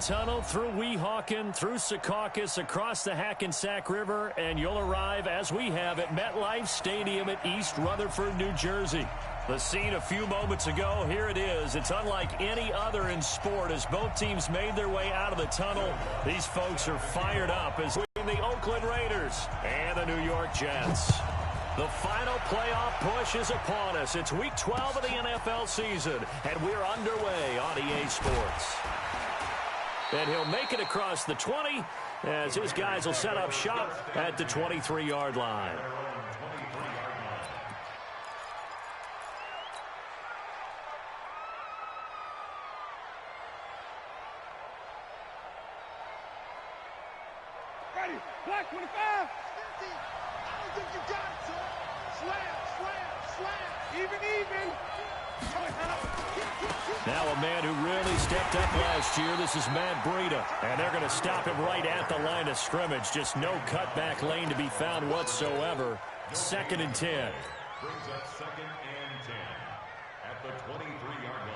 tunnel, through Weehawken, through Secaucus, across the Hackensack River, and you'll arrive, as we have, at MetLife Stadium at East Rutherford, New Jersey. The scene a few moments ago, here it is. It's unlike any other in sport as both teams made their way out of the tunnel. These folks are fired up as the Oakland Raiders and the New York Jets. The final playoff push is upon us. It's Week 12 of the NFL season, and we're underway on EA Sports. And he'll make it across the 20 as his guys will set up shop at the 23-yard line. Black 25. 50. I don't think you got it, son. Slam. Even. Now a man who really stepped up last year. This is Matt Breida. And they're going to stop him right at the line of scrimmage. Just no cutback lane to be found whatsoever. 2nd and 10. Brings up 2nd and 10 at the 23-yard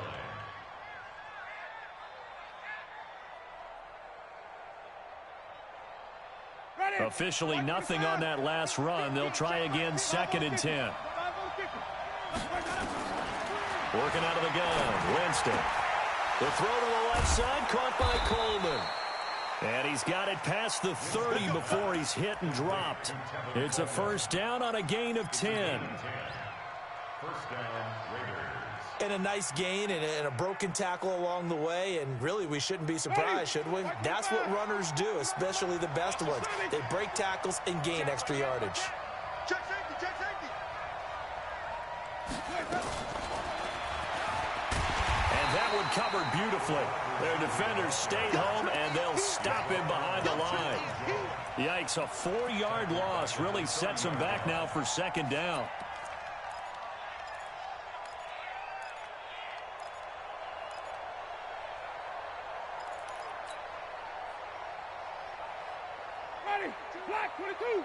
line. Officially nothing on that last run. They'll try again, 2nd and 10. Working out of the gun, Winston. The throw to the left side, caught by Coleman. And he's got it past the 30 before he's hit and dropped. It's a first down on a gain of 10. First down, Raiders. And a nice gain and a broken tackle along the way, and really we shouldn't be surprised, should we? That's what runners do, especially the best ones. They break tackles and gain extra yardage. Check safety. And that one covered beautifully. Their defenders stayed home, and they'll stop him behind the line. Yikes, a 4-yard loss really sets them back now for 2nd down. Black 22. You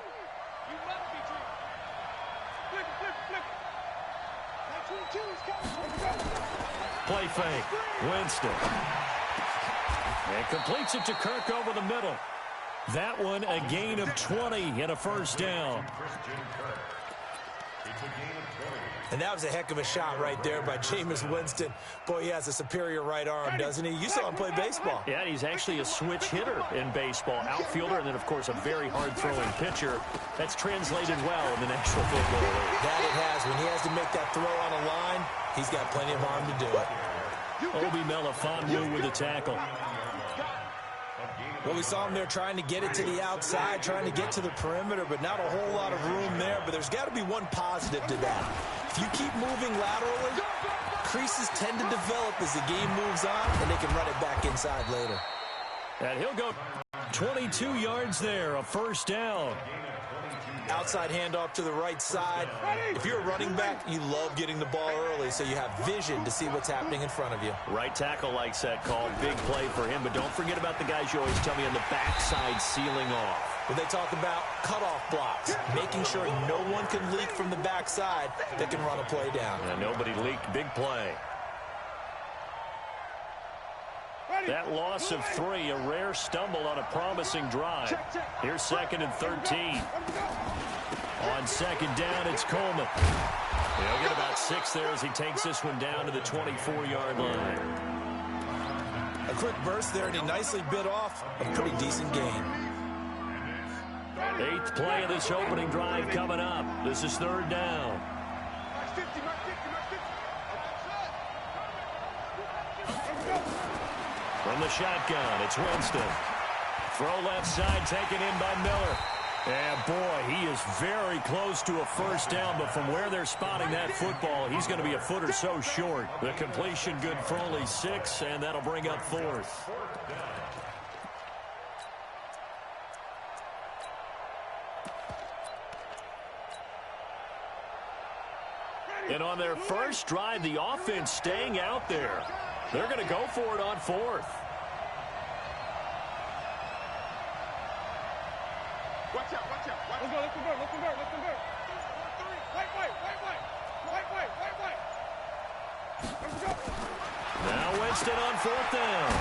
must be true. Flip. Black 22 is coming. Play fake. Winston. And completes it to Kirk over the middle. That one a gain of 20 and a first down. It's a gain of 20. And that was a heck of a shot right there by Jameis Winston. Boy, he has a superior right arm, doesn't he? You saw him play baseball. Yeah, he's actually a switch hitter in baseball. Outfielder, and then, of course, a very hard-throwing pitcher. That's translated well in the National Football League. That it has. When he has to make that throw on a line, he's got plenty of arm to do it. Obi Melifonwu with the tackle. Well, we saw him there trying to get it to the outside, trying to get to the perimeter, but not a whole lot of room there. But there's got to be one positive to that. If you keep moving laterally, creases tend to develop as the game moves on, and they can run it back inside later. And he'll go 22 yards there, a first down. Outside handoff to the right side. If you're a running back, you love getting the ball early, so you have vision to see what's happening in front of you. Right tackle likes that call. Big play for him, but don't forget about the guys you always tell me on the backside sealing off. When they talk about cutoff blocks, making sure no one can leak from the backside that can run a play down. And nobody leaked. Big play. That loss of 3, a rare stumble on a promising drive. Here's 2nd and 13. On 2nd down, it's Coleman. He'll get about 6 there as he takes this one down to the 24-yard line. A quick burst there, and he nicely bit off a pretty decent gain. 8th play of this opening drive coming up. This is 3rd down. From the shotgun, it's Winston. Throw left side, taken in by Miller. And, boy, he is very close to a first down, but from where they're spotting that football, he's going to be a foot or so short. The completion good for only 6, and that'll bring up 4th. And on their first drive, the offense staying out there. They're going to go for it on 4th. Watch out. Let's convert. White. Now Winston on 4th down.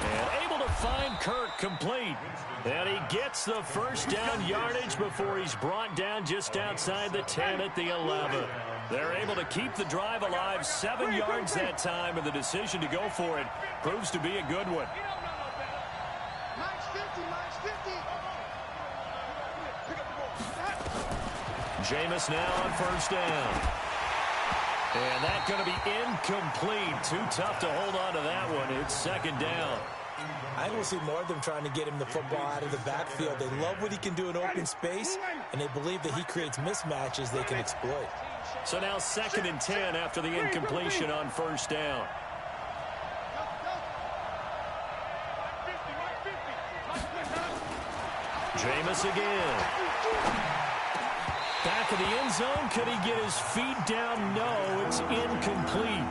And able to find Kirk complete. And he gets the first down yardage before he's brought down just outside the 10 at the 11. They're able to keep the drive alive, 7 yards that time, and the decision to go for it proves to be a good one. Jameis now on first down. And that's going to be incomplete. Too tough to hold on to that one. It's second down. I will see more of them trying to get him the football out of the backfield. They love what he can do in open space, and they believe that he creates mismatches they can exploit. So now 2nd and 10 after the incompletion on first down. Jameis again. Back of the end zone. Could he get his feet down? No, it's incomplete.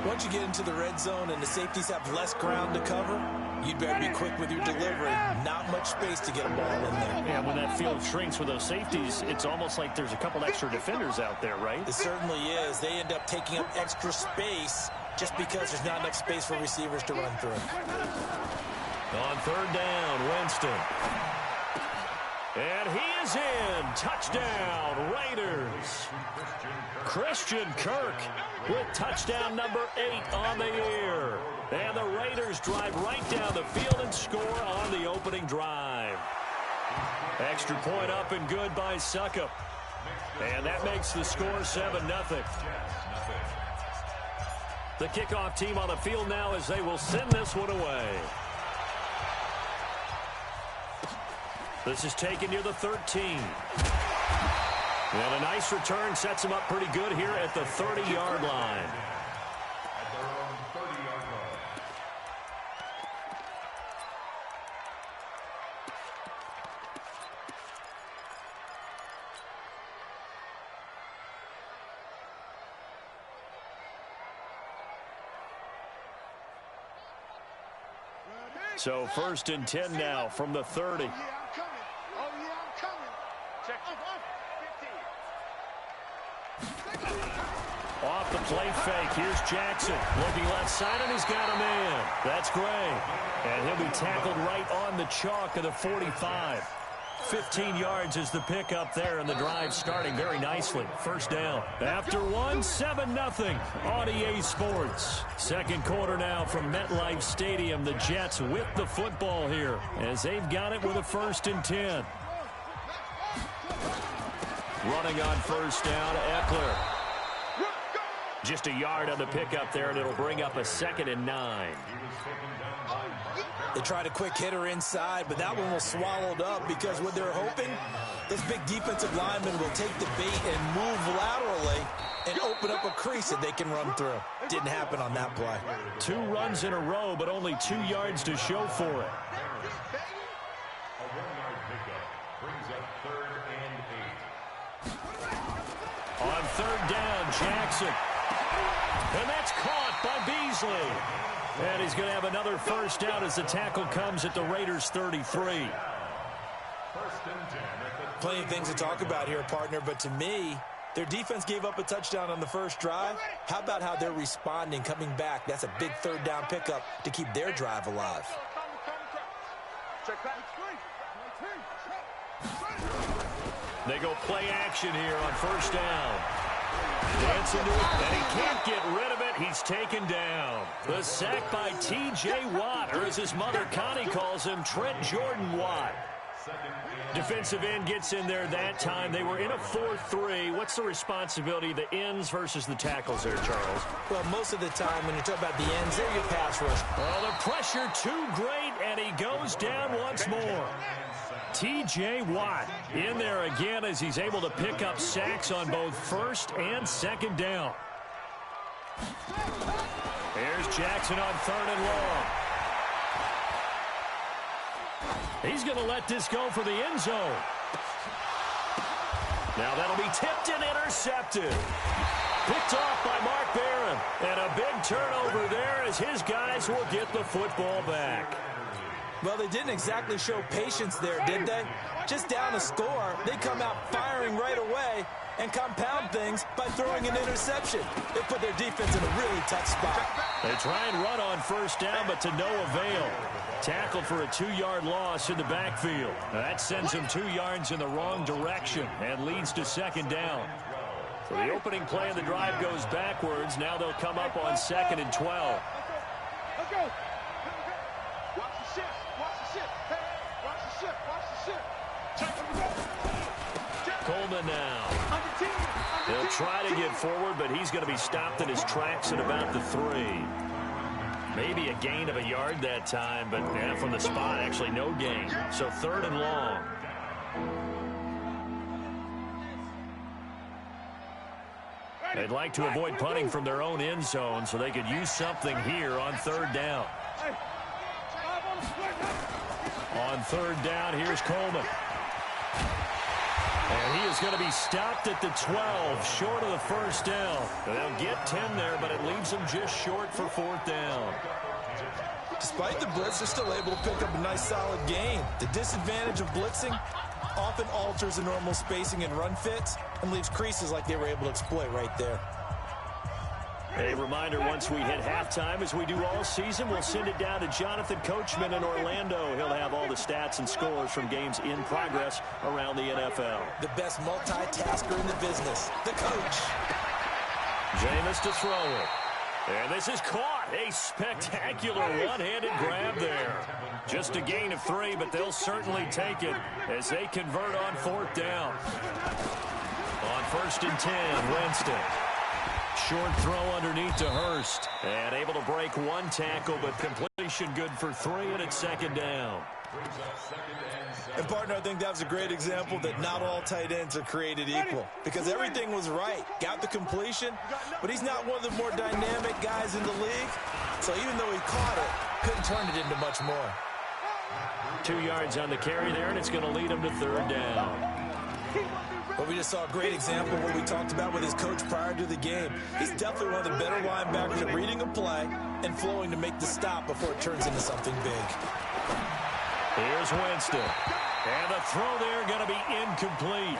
Once you get into the red zone and the safeties have less ground to cover, you'd better be quick with your delivery. Not much space to get a ball in there. Yeah, when that field shrinks with those safeties, it's almost like there's a couple extra defenders out there, right? It certainly is. They end up taking up extra space just because there's not enough space for receivers to run through. On third down, Winston. And he is in. Touchdown, Raiders. Christian Kirk with touchdown number 8 on the year. And the Raiders drive right down the field and score on the opening drive. Extra point up and good by Suckup. And that makes the score 7-0. The kickoff team on the field now as they will send this one away. This is taken near the 13. And a nice return sets him up pretty good here at the 30-yard line. So 1st and 10 now from the 30. Off the play fake. Here's Jackson. Looking left side, and he's got a man. That's Gray. And he'll be tackled right on the chalk of the 45. 15 yards is the pickup there, and the drive starting very nicely. First down. After one, 7-0 on EA Sports. Second quarter now from MetLife Stadium. The Jets with the football here as they've got it with a 1st and 10. Running on first down, Eckler. Just a yard on the pickup there, and it'll bring up a 2nd and 9. They tried a quick hitter inside, but that one was swallowed up because what they're hoping, this big defensive lineman will take the bait and move laterally and open up a crease that they can run through. Didn't happen on that play. 2 runs in a row, but only 2 yards to show for it. A 1-yard pickup brings up 3rd and 8. On third down, Jackson. And that's caught by Beasley. And he's going to have another first down as the tackle comes at the Raiders' 33. 1st and 10 at the Plenty of things to talk about here, partner, but to me, their defense gave up a touchdown on the first drive. How about how they're responding, coming back? That's a big 3rd down pickup to keep their drive alive. They go play action here on first down. Dancing to it, and he can't get rid of it. He's taken down. The sack by T.J. Watt, or as his mother Connie calls him, Trent Jordan Watt. Defensive end gets in there that time. They were in a 4-3. What's the responsibility of the ends versus the tackles there, Charles? Well, most of the time when you talk about the ends, they're your pass rush. Well, the pressure too great, and he goes down once more. T.J. Watt in there again as he's able to pick up sacks on both 1st and 2nd down. Here's Jackson on 3rd and long. He's going to let this go for the end zone. Now that'll be tipped and intercepted. Picked off by Mark Barron. And a big turnover there as his guys will get the football back. Well, they didn't exactly show patience there, did they? Just down a score, they come out firing right away and compound things by throwing an interception. They put their defense in a really tough spot. They try and run on first down, but to no avail. Tackled for a 2-yard loss in the backfield. That sends him 2 yards in the wrong direction and leads to second down. So the opening play of the drive goes backwards. Now they'll come up on 2nd and 12. Let's go. Watch the shift. Watch the shift. Hey, watch the shift. Watch the shift. Coleman now. He'll try to get forward, but he's going to be stopped in his tracks at about the 3. Maybe a gain of a yard that time, but from the spot, actually no gain. So 3rd and long. They'd like to avoid punting from their own end zone so they could use something here on 3rd down. On 3rd down, here's Coleman. And he is going to be stopped at the 12, short of the first down. They'll get 10 there, but it leaves them just short for 4th down. Despite the blitz, they're still able to pick up a nice, solid gain. The disadvantage of blitzing often alters the normal spacing and run fits and leaves creases like they were able to exploit right there. A reminder, once we hit halftime, as we do all season, we'll send it down to Jonathan Coachman in Orlando. He'll have all the stats and scores from games in progress around the NFL. The best multitasker in the business, the coach. Jameis to throw it. And this is caught. A spectacular one-handed grab there. Just a gain of 3, but they'll certainly take it as they convert on 4th down. On 1st and 10, Winston. Short throw underneath to Hurst. And able to break 1 tackle, but completion good for 3, and it's 2nd down. And, partner, I think that was a great example that not all tight ends are created equal. Because everything was right. Got the completion, but he's not one of the more dynamic guys in the league. So even though he caught it, couldn't turn it into much more. 2 yards on the carry there, and it's going to lead him to 3rd down. But we just saw a great example of what we talked about with his coach prior to the game. He's definitely one of the better linebackers at reading a play and flowing to make the stop before it turns into something big. Here's Winston. And the throw there going to be incomplete.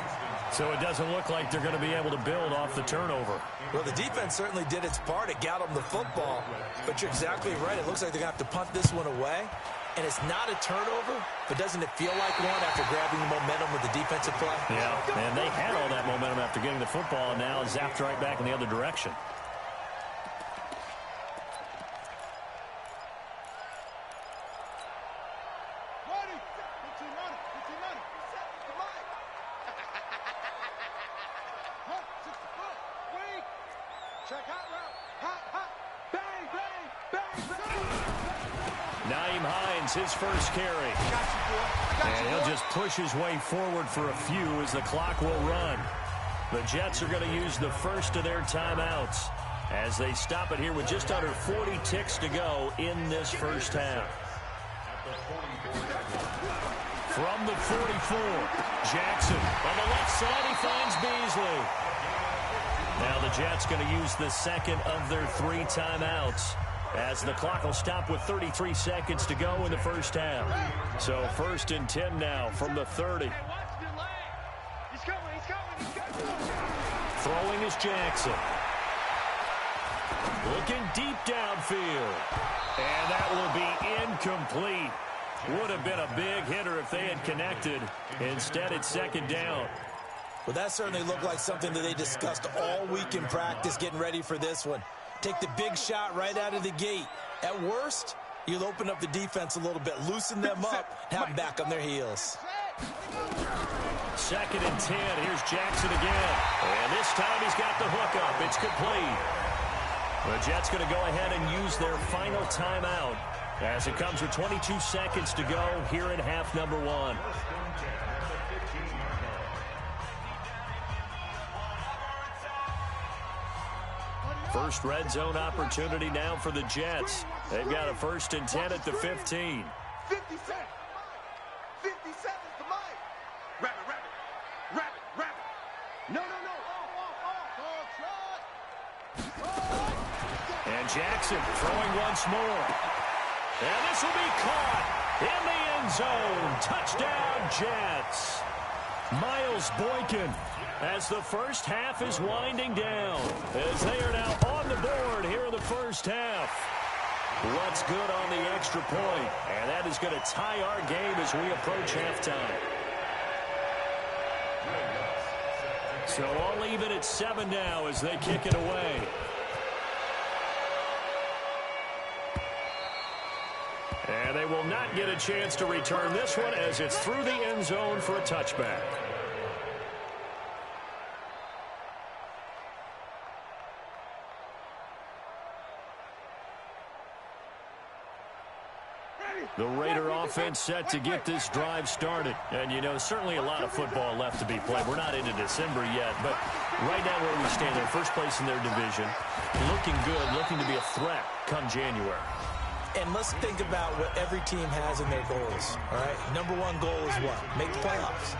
So it doesn't look like they're going to be able to build off the turnover. Well, the defense certainly did its part. It got them the football. But you're exactly right. It looks like they're going to have to punt this one away. And it's not a turnover, but doesn't it feel like one after grabbing the momentum with the defensive play? Yeah, and they had all that momentum after getting the football, and now zapped right back in the other direction. His first carry. And he'll just push his way forward for a few as the clock will run. The Jets are going to use the first of their timeouts as they stop it here with just under 40 ticks to go in this first half. From the 44, Jackson on the left side, he finds Beasley. Now the Jets going to use the second of their 3 timeouts, as the clock will stop with 33 seconds to go in the first half. So 1st and 10 now from the 30. Throwing is Jackson. Looking deep downfield. And that will be incomplete. Would have been a big hitter if they had connected. Instead, it's 2nd down. Well, that certainly looked like something that they discussed all week in practice getting ready for this one. Take the big shot right out of the gate. At worst, you'll open up the defense a little bit, loosen them up, have them back on their heels. 2nd and 10. Here's Jackson again. And this time he's got the hook up. It's complete. The Jets going to go ahead and use their final timeout as it comes with 22 seconds to go here in half number 1. First red zone opportunity now for the Jets. They've got a 1st and 10 at the 15. 50 seconds. 50 seconds to Mike. Wrap it. No. And Jackson throwing once more. And this will be caught in the end end zone. Touchdown, Jets. Miles Boykin, as the first half is winding down, as they are now on the board here in the first half. What's good on the extra point? And that is going to tie our game as we approach halftime. So all even at 7 now as they kick it away. And they will not get a chance to return this one as it's through the end zone for a touchback. The Raider offense set to get this drive started. And, you know, certainly a lot of football left to be played. We're not into December yet, but right now where we stand, they're first place in their division. Looking good, looking to be a threat come January. And let's think about what every team has in their goals, all right? Number 1 goal is what? Make the playoffs.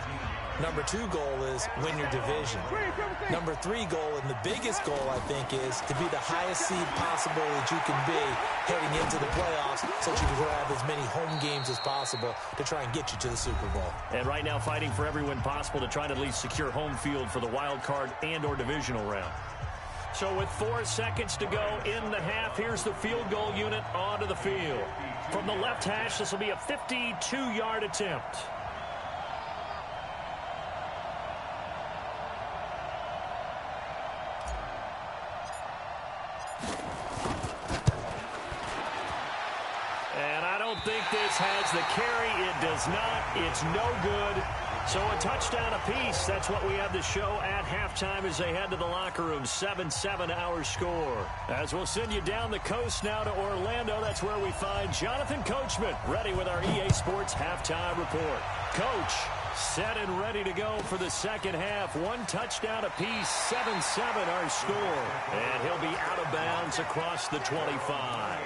Number 2 goal is win your division. Number 3 goal, and the biggest goal, I think, is to be the highest seed possible that you can be heading into the playoffs so that you can have as many home games as possible to try and get you to the Super Bowl. And right now fighting for every win possible to try to at least secure home field for the wild card and or divisional round. So with 4 seconds to go in the half, here's the field goal unit onto the field. From the left hash, this will be a 52-yard attempt. And I don't think this has the carry. It does not. It's no good. So a touchdown apiece. That's what we have to show at halftime as they head to the locker room. 7-7 our score. As we'll send you down the coast now to Orlando. That's where we find Jonathan Coachman ready with our EA Sports halftime report. Coach, set and ready to go for the second half. 1 touchdown apiece. 7-7 our score. And he'll be out of bounds across the 25.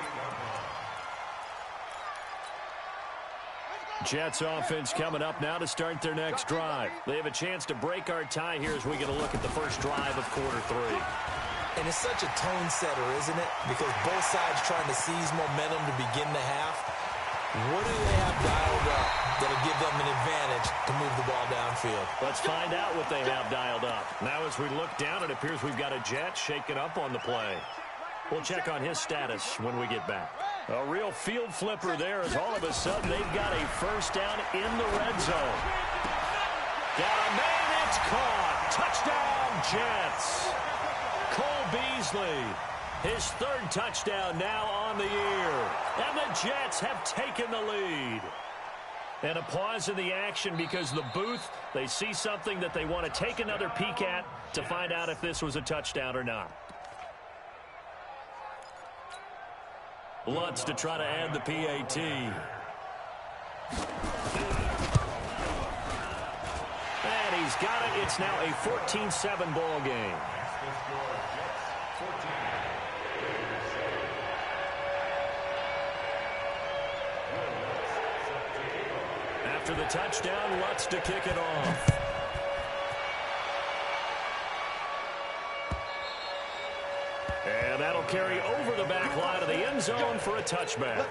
Jets offense coming up now to start their next drive. They have a chance to break our tie here as we get a look at the first drive of quarter 3. And it's such a tone setter, isn't it? Because both sides trying to seize momentum to begin the half. What do they have dialed up that'll give them an advantage to move the ball downfield? Let's find out what they have dialed up. Now as we look down, it appears we've got a Jet shaking up on the play. We'll check on his status when we get back. A real field flipper there as all of a sudden they've got a first down in the red zone. Got a man, it's caught. Touchdown, Jets. Cole Beasley, his 3rd touchdown now on the year. And the Jets have taken the lead. And a pause in the action because the booth, they see something that they want to take another peek at to find out if this was a touchdown or not. Lutz to try to add the PAT. And he's got it. It's now a 14-7 ball game. After the touchdown, Lutz to kick it off. And that'll carry over the back line of the end zone for a touchback.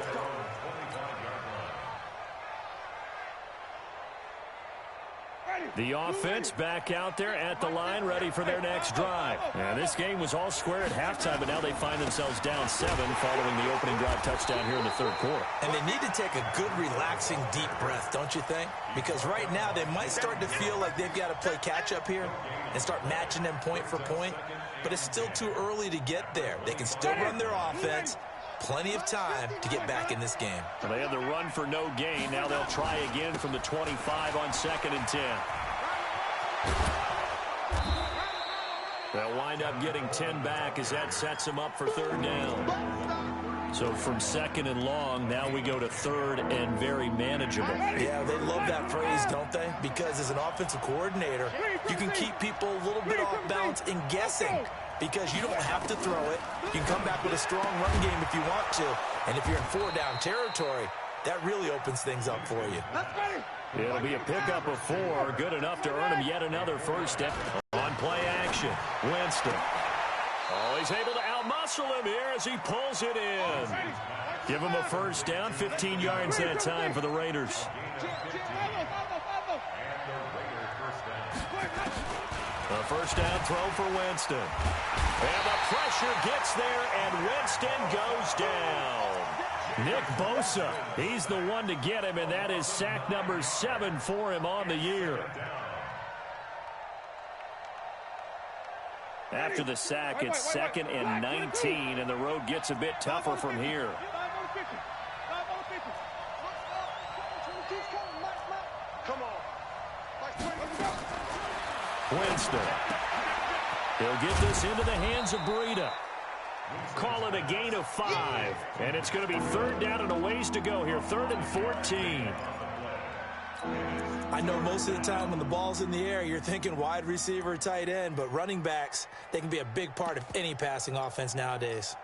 The offense back out there at the line, ready for their next drive. And this game was all square at halftime, but now they find themselves down 7 following the opening drive touchdown here in the 3rd quarter. And they need to take a good, relaxing, deep breath, don't you think? Because right now they might start to feel like they've got to play catch-up here and start matching them point for point. But it's still too early to get there. They can still run their offense. Plenty of time to get back in this game. Well, they had the run for no gain. Now they'll try again from the 25 on 2nd and 10. They'll wind up getting 10 back as that sets them up for 3rd down. So from 2nd and long, now we go to 3rd and very manageable. Yeah, they love that phrase, don't they? Because as an offensive coordinator, you can keep people a little bit off balance and guessing. Because you don't have to throw it. You can come back with a strong run game if you want to. And if you're in 4-down territory, that really opens things up for you. It'll be a pickup of 4, good enough to earn him yet another first step. On play action, Winston. Oh, he's able to outmuscle him here as he pulls it in. Give them a first down, 15 yards that time for the Raiders. A first down throw for Winston. And the pressure gets there, and Winston goes down. Nick Bosa, he's the one to get him, and that is sack number 7 for him on the year. After the sack, it's 2nd and 19, and the road gets a bit tougher from here. Winston. He'll get this into the hands of Breida. Call it a gain of 5. And it's going to be 3rd down and a ways to go here. 3rd and 14. I know most of the time when the ball's in the air, you're thinking wide receiver, tight end, but running backs, they can be a big part of any passing offense nowadays.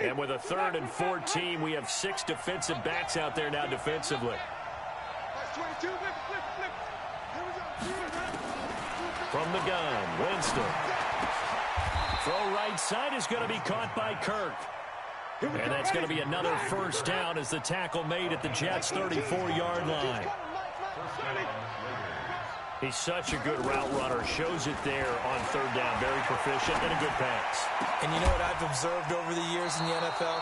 And with a 3rd and 14, we have 6 defensive backs out there now defensively. From the gun, Winston. Throw right side is going to be caught by Kirk. And that's going to be another first down as the tackle made at the Jets' 34-yard line. He's such a good route runner. Shows it there on 3rd down. Very proficient and a good pass. And you know what I've observed over the years in the NFL?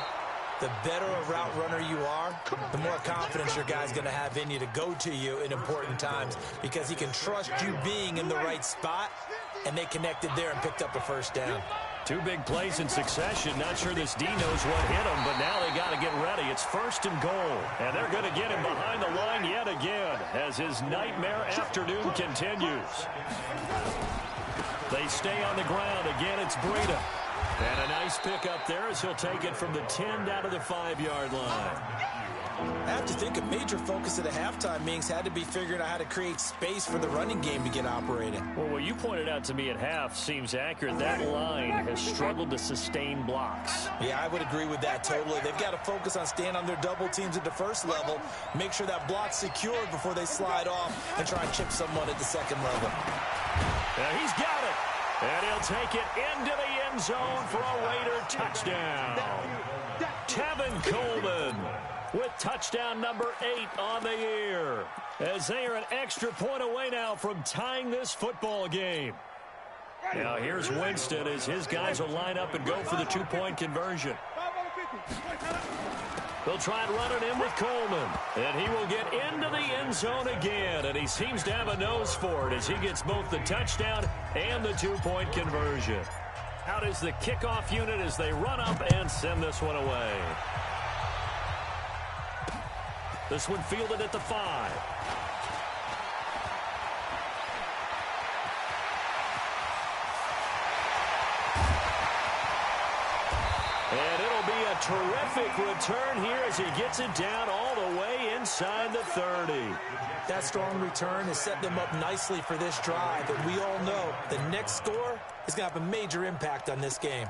The better a route runner you are, the more confidence your guy's going to have in you to go to you in important times because he can trust you being in the right spot, and they connected there and picked up a first down. 2 big plays in succession. Not sure this D knows what hit him, but now they got to get ready. It's 1st and goal, and they're going to get him behind the line yet again as his nightmare afternoon continues. They stay on the ground. Again, it's Breida. And a nice pickup there as he'll take it from the 10 down to the 5-yard line. I have to think a major focus at the halftime meetings had to be figuring out how to create space for the running game to get operating. Well, what you pointed out to me at half seems accurate. That line has struggled to sustain blocks. Yeah, I would agree with that totally. They've got to focus on staying on their double teams at the first level, make sure that block's secured before they slide off and try and chip someone at the second level. Yeah, he's got it. And he'll take it into the end zone for a Raider touchdown. Tevin Coleman with touchdown number 8 on the year, as they are an extra point away now from tying this football game. Now here's Winston as his guys will line up and go for the 2-point conversion. They'll try and run it in with Coleman, and he will get into the end zone again, and he seems to have a nose for it as he gets both the touchdown and the 2-point conversion. Out is the kickoff unit as they run up and send this one away. This one fielded at the 5. And it'll be a terrific return here as he gets it down all the way inside the 30. That strong return has set them up nicely for this drive, and we all know the next score is going to have a major impact on this game.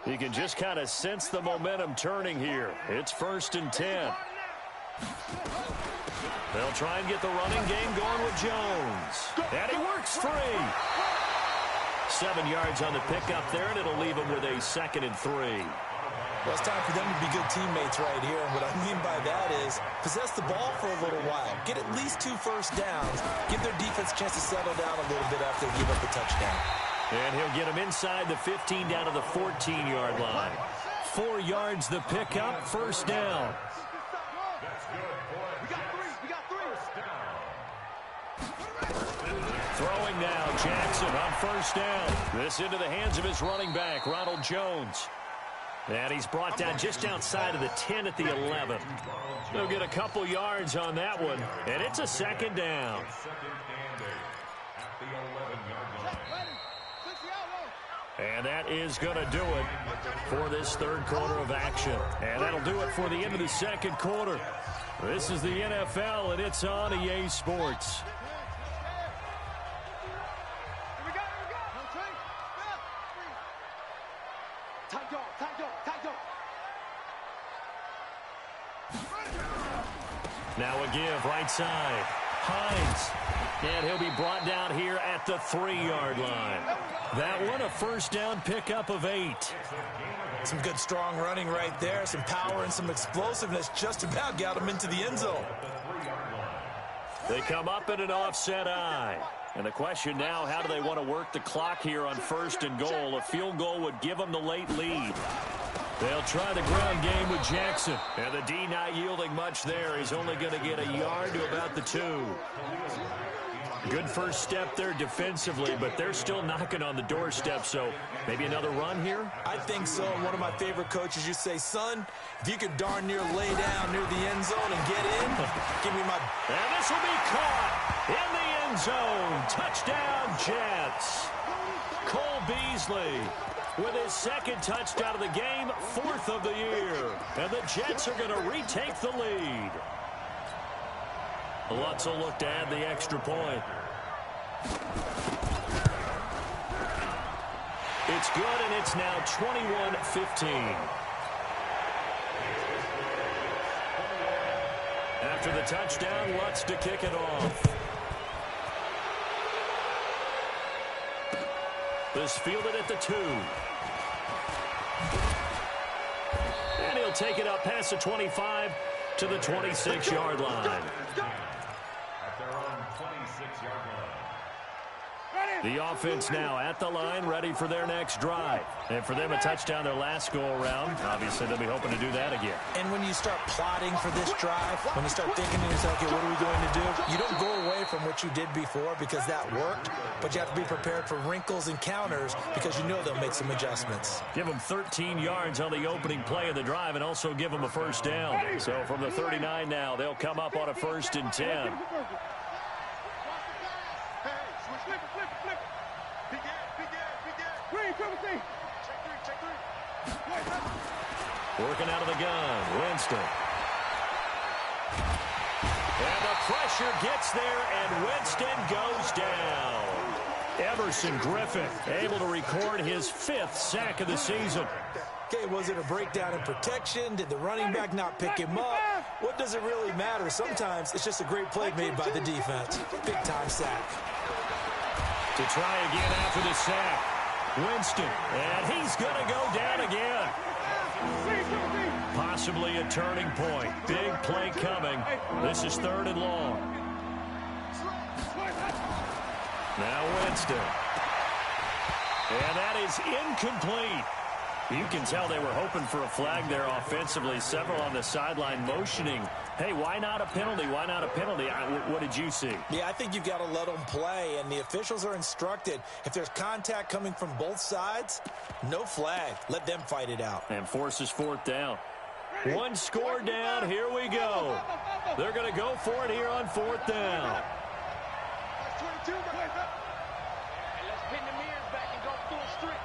You can just kind of sense the momentum turning here. It's 1st and 10. They'll try and get the running game going with Jones. And he works free. 7 yards on the pickup there, and it'll leave him with a 2nd and 3. Well, it's time for them to be good teammates right here. And what I mean by that is possess the ball for a little while. Get at least 2 first downs. Give their defense a chance to settle down a little bit after they give up the touchdown. And he'll get him inside the 15 down to the 14-yard line. 4 yards the pickup, first down. Throwing now, Jackson on first down. This into the hands of his running back, Ronald Jones. And he's brought down just outside of the 10 at the 11. They'll get a couple yards on that one, and it's a 2nd down. And that is going to do it for this 3rd quarter of action. And that'll do it for the end of the 2nd quarter. This is the NFL, and it's on EA Sports. Now a give right side. Hines. And he'll be brought down here at the 3-yard line. That one, a first down pickup of 8. Some good, strong running right there. Some power and some explosiveness. Just about got him into the end zone. They come up in an offset eye. And the question now, how do they want to work the clock here on 1st and goal? A field goal would give them the late lead. They'll try the ground game with Jackson. And the D not yielding much there. He's only going to get a yard to about the 2. Good first step there defensively, but they're still knocking on the doorstep, so maybe another run here? I think so. One of my favorite coaches, you say, son, if you can darn near lay down near the end zone and get in, give me my... And this will be caught in the end zone. Touchdown, Jets. Cole Beasley with his 2nd touchdown of the game, 4th of the year. And the Jets are going to retake the lead. Lutz will look to add the extra point. It's good, and it's now 21-15. After the touchdown, Lutz to kick it off. This fielded at the 2. And he'll take it up past the 25 to the 26-yard line. The offense now at the line, ready for their next drive. And for them, a touchdown their last go-around. Obviously, they'll be hoping to do that again. And when you start plotting for this drive, when you start thinking to yourself, okay, what are we going to do? You don't go away from what you did before because that worked, but you have to be prepared for wrinkles and counters because you know they'll make some adjustments. Give them 13 yards on the opening play of the drive and also give them a first down. So from the 39 now, they'll come up on a 1st and 10. Working out of the gun, Winston. And the pressure gets there, and Winston goes down. Emerson Griffin able to record his 5th sack of the season. Okay, was it a breakdown in protection? Did the running back not pick him up? What does it really matter? Sometimes it's just a great play made by the defense. Big-time sack. To try again after the sack. Winston, and he's going to go down again. Possibly a turning point. Big play coming. This is 3rd and long. Now Winston. And that is incomplete. You can tell they were hoping for a flag there offensively. Several on the sideline motioning. Hey, why not a penalty? Why not a penalty? What did you see? Yeah, I think you've got to let them play, and the officials are instructed. If there's contact coming from both sides, no flag. Let them fight it out. And forces 4th down. One score down. Here we go. They're going to go for it here on 4th down. Let's pin the mirrors back and go full strength.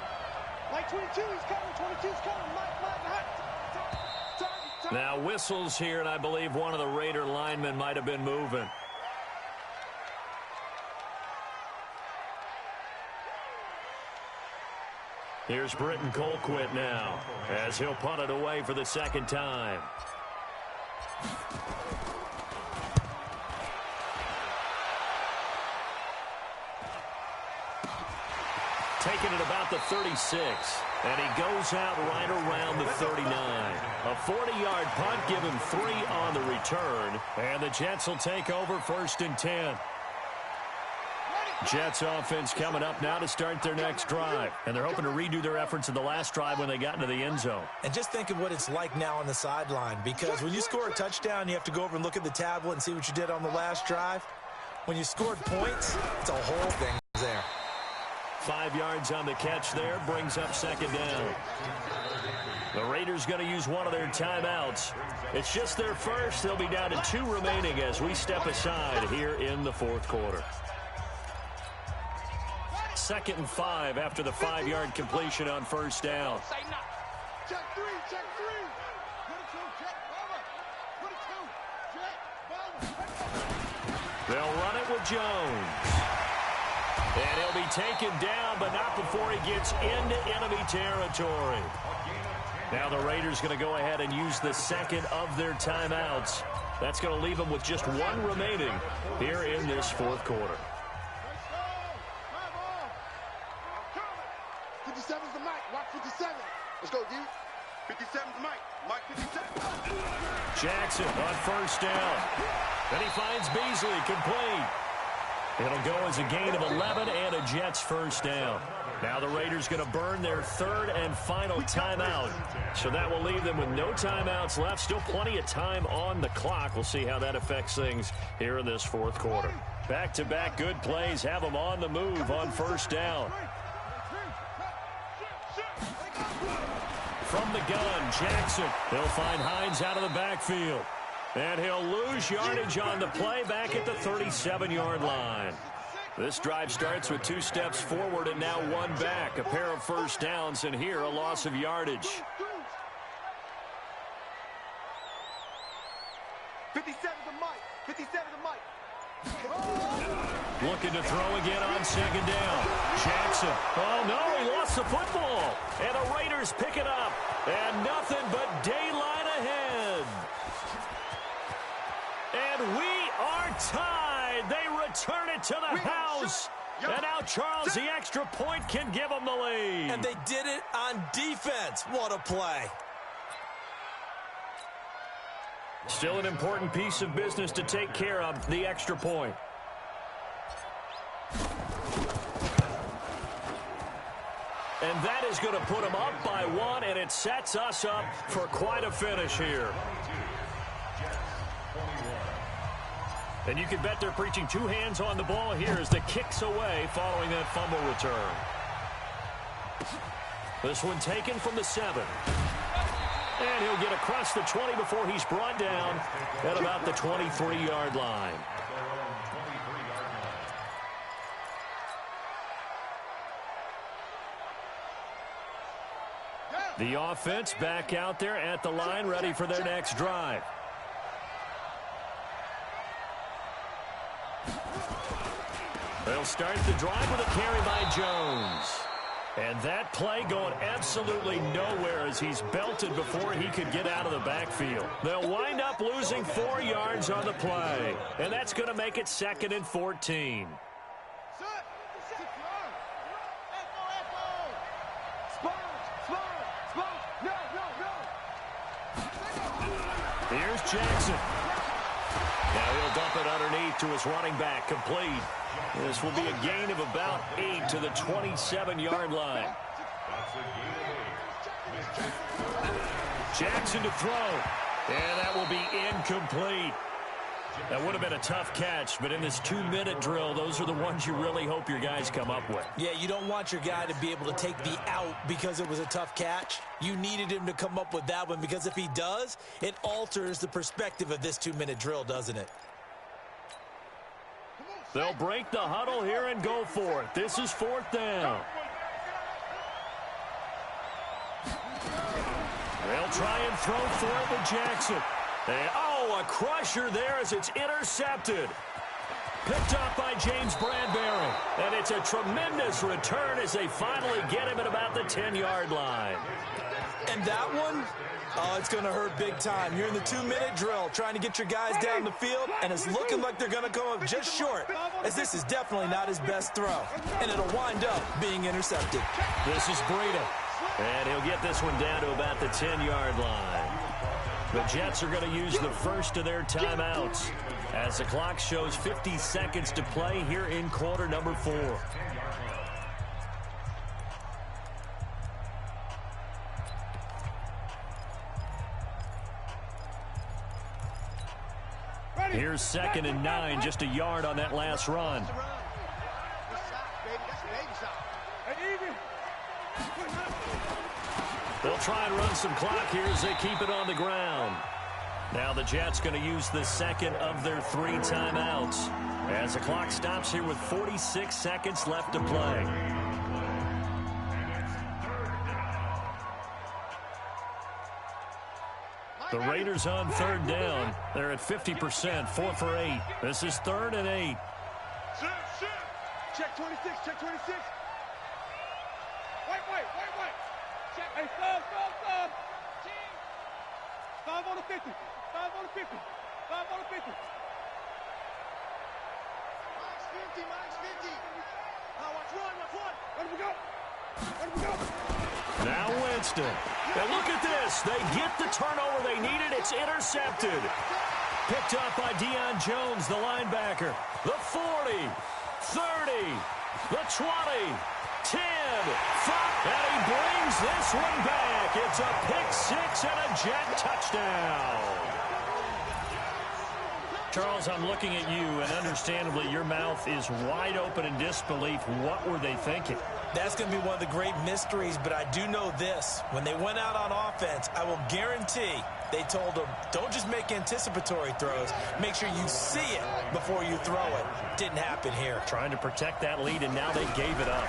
Like 22, he's coming. 22's coming. Mike, hot. Now whistles here, and I believe one of the Raider linemen might have been moving. Here's Britton Colquitt now, as he'll punt it away for the 2nd time. Taking it about the 36. And he goes out right around the 39. A 40-yard punt, give him 3 on the return. And the Jets will take over 1st and 10. Jets offense coming up now to start their next drive. And they're hoping to redo their efforts in the last drive when they got into the end zone. And just think of what it's like now on the sideline. Because when you score a touchdown, you have to go over and look at the tablet and see what you did on the last drive. When you scored points, it's a whole thing there. 5 yards on the catch there, brings up 2nd down. The Raiders going to use one of their timeouts. It's just their first. They'll be down to 2 remaining as we step aside here in the 4th quarter. 2nd and 5 after the 5-yard completion on 1st down. Check 3. They'll run it with Jones. And he'll be taken down, but not before he gets into enemy territory. Now the Raiders going to go ahead and use the 2nd of their timeouts. That's going to leave them with just one remaining here in this fourth quarter. 57's the mic. Watch 57. Let's go, D. 57's the mic. Mike 57. Jackson on first down. Then he finds Beasley complete. It'll go as a gain of 11 and a Jets first down. Now the Raiders going to burn their third and final timeout. So that will leave them with no timeouts left. Still plenty of time on the clock. We'll see how that affects things here in this fourth quarter. Back-to-back good plays have them on the move on first down. From the gun, Jackson. He'll find Hines out of the backfield. And he'll lose yardage on the play back at the 37-yard line. This drive starts with 2 steps forward and now 1 back. A pair of first downs, and here a loss of yardage. 57's the mic. 57's the mic. Looking to throw again on second down. Jackson. Oh, no, he lost the football. And the Raiders pick it up. And nothing but daylight ahead. And we are tied. They return it to the house. And now Charles, the extra point, can give them the lead. And they did it on defense. What a play. Still an important piece of business to take care of, the extra point. And that is going to put them up by 1, and it sets us up for quite a finish here. And you can bet they're preaching 2 hands on the ball here as the kick's away following that fumble return. This one taken from the 7. And he'll get across the 20 before he's brought down at about the 23-yard line. The offense back out there at the line, ready for their next drive. They'll start the drive with a carry by Jones. And that play going absolutely nowhere as he's belted before he could get out of the backfield. They'll wind up losing 4 yards on the play. And that's going to make it 2nd and 14. Here's Jackson. Now he'll dump it underneath to his running back, complete. This will be a gain of about 8 to the 27-yard line. Jackson to throw. And that will be incomplete. That would have been a tough catch, but in this 2-minute drill, those are the ones you really hope your guys come up with. Yeah, you don't want your guy to be able to take the out because it was a tough catch. You needed him to come up with that one because if he does, it alters the perspective of this 2-minute drill, doesn't it? They'll break the huddle here and go for it. This is 4th down. They'll try and throw for it with Jackson. And, a crusher there as it's intercepted. Picked up by James Bradbury. And it's a tremendous return as they finally get him at about the 10-yard line. And that one, it's going to hurt big time. You're in the 2-minute drill trying to get your guys down the field, and it's looking like they're going to come up just short, as this is definitely not his best throw. And it'll wind up being intercepted. This is Breida. And he'll get this one down to about the 10-yard line. The Jets are going to use the first of their timeouts as the clock shows 50 seconds to play here in quarter number 4. Here's 2nd and 9, just a yard on that last run. They'll try and run some clock here as they keep it on the ground. Now the Jets going to use the 2nd of their 3 timeouts as the clock stops here with 46 seconds left to play. The Raiders on 3rd down. They're at 50%, 4 for 8. This is 3rd and 8. Check 26, check 26. Wait. Check. Hey, stop. 5 on the 50. 5 on the 50. Now Winston. And look at this. They get the turnover they needed. It's intercepted. Picked up by Deion Jones, the linebacker. The 40, 30, the 20, 10, 5. And he brings this one back. It's a pick six and a Jet touchdown. Charles, I'm looking at you, and understandably, your mouth is wide open in disbelief. What were they thinking? That's going to be one of the great mysteries, but I do know this. When they went out on offense, I will guarantee they told them, don't just make anticipatory throws. Make sure you see it before you throw it. Didn't happen here. Trying to protect that lead, and now they gave it up.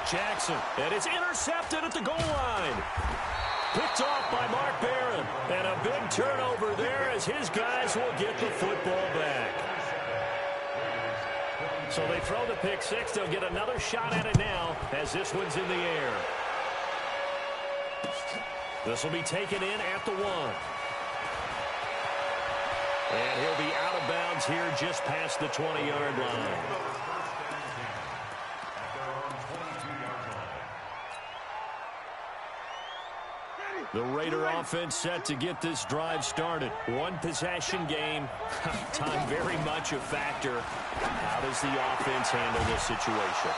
Jackson, and it's intercepted at the goal line. Picked off by Mark Barron. And a big turnover there as his guys will get the football back. So they throw the pick six. They'll get another shot at it now as this one's in the air. This will be taken in at the 1. And he'll be out of bounds here just past the 20-yard line. The Raider offense set to get this drive started. One possession game. Time very much a factor. How does the offense handle this situation?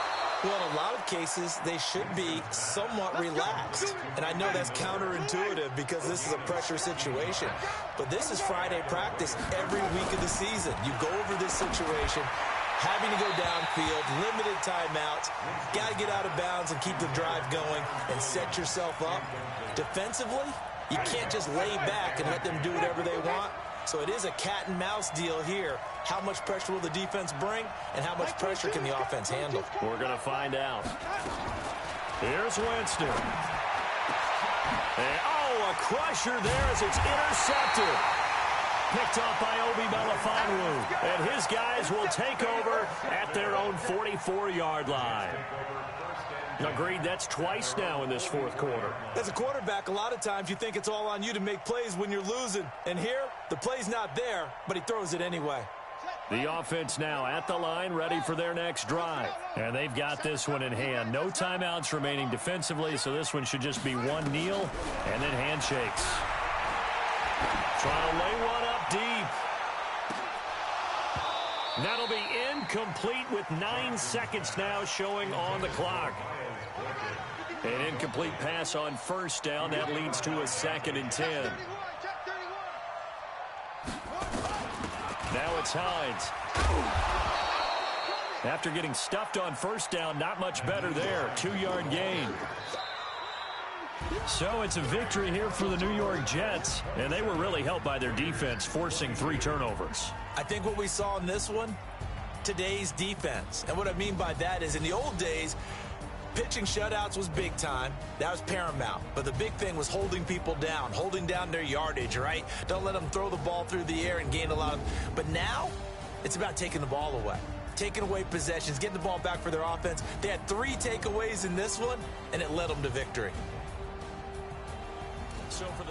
Well, in a lot of cases, they should be somewhat relaxed. And I know that's counterintuitive because this is a pressure situation. But this is Friday practice every week of the season. You go over this situation, having to go downfield, limited timeouts, got to get out of bounds and keep the drive going and set yourself up. Defensively, you can't just lay back and let them do whatever they want. So it is a cat and mouse deal here. How much pressure will the defense bring, and how much pressure can the offense handle? We're going to find out. Here's Winston. And, a crusher there as it's intercepted. Picked off by Obi Melifonwu. And his guys will take over at their own 44-yard line. Agreed, that's twice now in this fourth quarter. As a quarterback, a lot of times you think it's all on you to make plays when you're losing. And here, the play's not there, but he throws it anyway. The offense now at the line, ready for their next drive. And they've got this one in hand. No timeouts remaining defensively, so this one should just be one kneel and then handshakes. Trying to lay one up deep. That'll be incomplete with 9 seconds now showing on the clock. An incomplete pass on first down. That leads to a 2nd and 10. Now it's Hines. After getting stuffed on first down, not much better there. 2-yard gain. So it's a victory here for the New York Jets, and they were really helped by their defense, forcing 3 turnovers. I think what we saw in this one, today's defense. And what I mean by that is in the old days, pitching shutouts was big time. That was paramount. But the big thing was holding people down, holding down their yardage, right? Don't let them throw the ball through the air and gain a lot of... But now, it's about taking the ball away. Taking away possessions, getting the ball back for their offense. They had 3 takeaways in this one, and it led them to victory. So for the...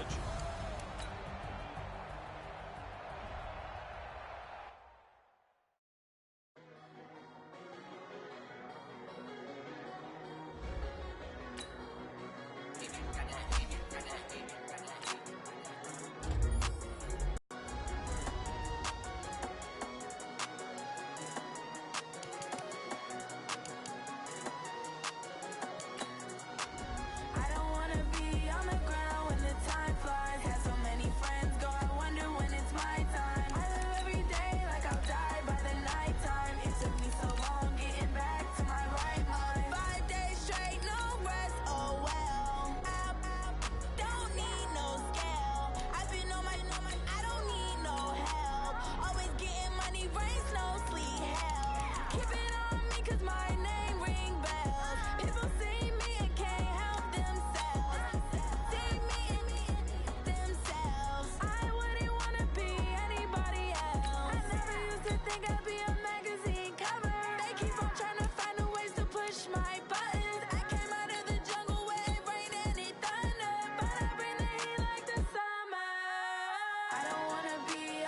I don't wanna be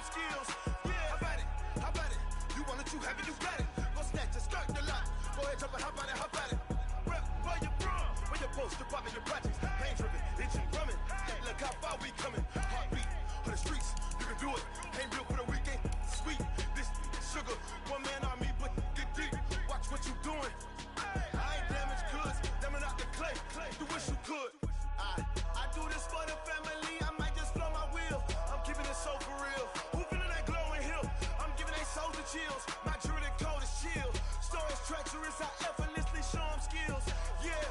on skills. Yeah, how about it? How about it? You want it, you have it, you got it. Go snatch it, skirt the lot. Go ahead, jump it, how about it? How about it? Rep, where you from? Where you post, department, your projects. Pain driven, itching, drumming. Hey, look how far we coming. Heartbeat on the streets, you can do it. Ain't built for the weekend. Sweet, this sugar, one man army, but get deep. Watch what you doing. I ain't damaged goods, damn out the clay. You wish you could. I do this for the family. I might just blow my wheel. I'm keeping it so for real. Who feeling that glowing hill? I'm giving they souls the chills. My jewelry the cold is chill. Stories treacherous, I effortlessly show them skills. Yeah.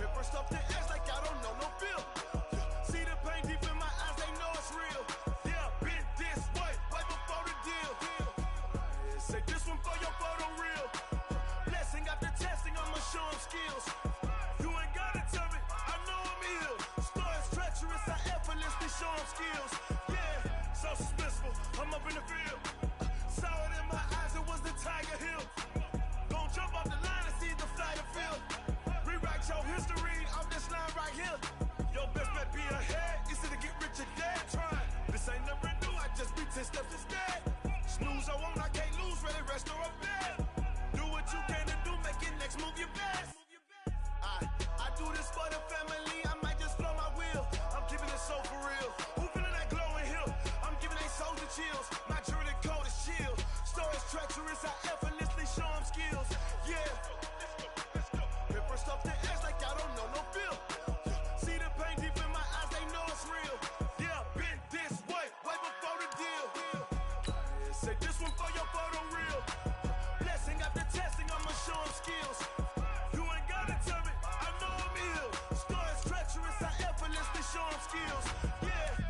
Hit first off the edge like I don't know no feel. See the pain deep in my eyes, they know it's real. Yeah, been this way, right before the deal. Say this one for your photo reel. Blessing after testing, I'ma show them skills. You ain't gotta tell me, I know I'm ill. Stories treacherous, I effortlessly show them skills. Yeah, so suspenseful, I'm up in the field. Saw it in my eyes, it was the Tiger Hill. Don't jump off the line and see the flight of field. Rewrite your history off this line right here. Your best bet be ahead, easy to get rich or dead. Trying, this ain't never new, I just be 10 steps instead. Snooze I won't, I can't lose, ready, rest or a bed. Do what you can to do, make it next move your best. I do this for the family, I might just blow my wheel. I'm keeping it so for real. Who feeling that glowing hill? I'm giving they souls the chills. My jewelry cold is chill. Stories treacherous, I effortlessly show them skills. Yeah. Hit first off the edge like I don't know no feel. See the pain deep in my eyes, they know it's real. Yeah, been this way, way before the deal. Say this one for your photo reel. Blessing after testing, I'ma show them skills. You ain't gotta tell me, I know I'm ill. Stories treacherous, I effortlessly show them skills. Yeah.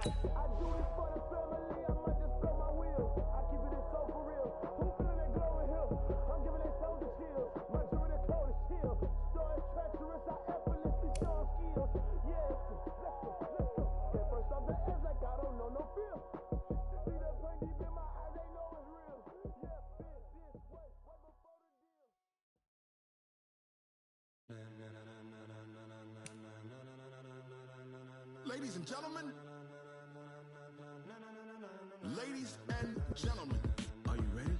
I do this for the family, I might just blow my wheel. I keep it so for real. Who feeling that glowing hill? I'm giving they souls the chills. My jewelry the cold is chill. Stories treacherous, I effortlessly show them skills. Yeah, let's go. Get first off the edge like I don't know no feel. See that pain deep in my eyes, they know it's real. Yeah, been this way, right before the deal. Ladies and gentlemen, ladies and gentlemen, are you ready?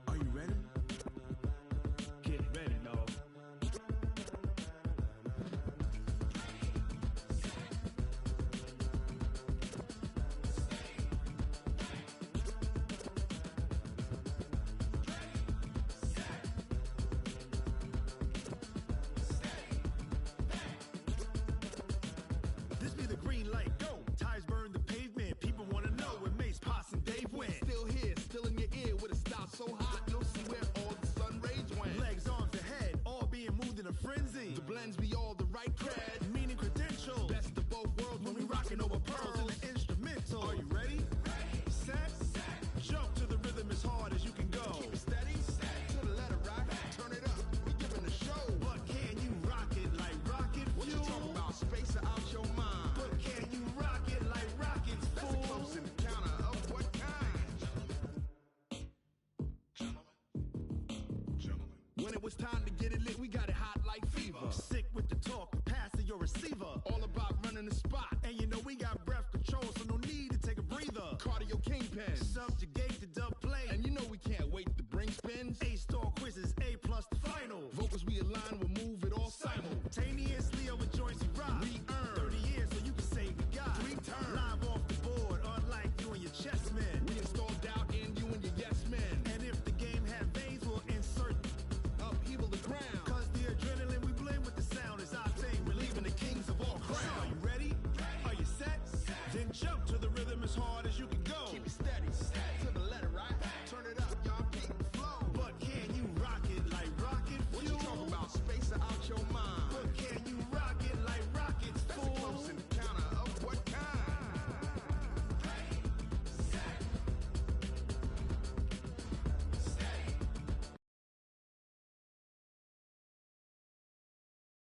Are you ready? Get ready, dog. This be the green light, go. Tires burn the pavement. People wanna know where Mace, Poss, and Dave went. Still here, still in your ear with a style so hot, you'll see where all the sun rays went. Legs, arms, and head, all being moved in a frenzy. The blends be all the right cred, meaning credentials. Best of both worlds when we rockin' over pearls in the instrumental. Are you ready? Set. Jump to the rhythm as hard as you can go. Keep it steady, to the letter, right? Turn it up, we giving the show. But can you rock it like rocket fuel? What you talking about? Space out your mind. But can you rock it like rockets, fool? That's a close encounter of what kind? Gentlemen. When it was time to get it lit, we got it hot like fever. Sick with the talk, pass to your receiver. All about running the spot. And you know we got breath control, so no need to take a breather. Cardio kingpin, subjugate the dub play. And you know we can't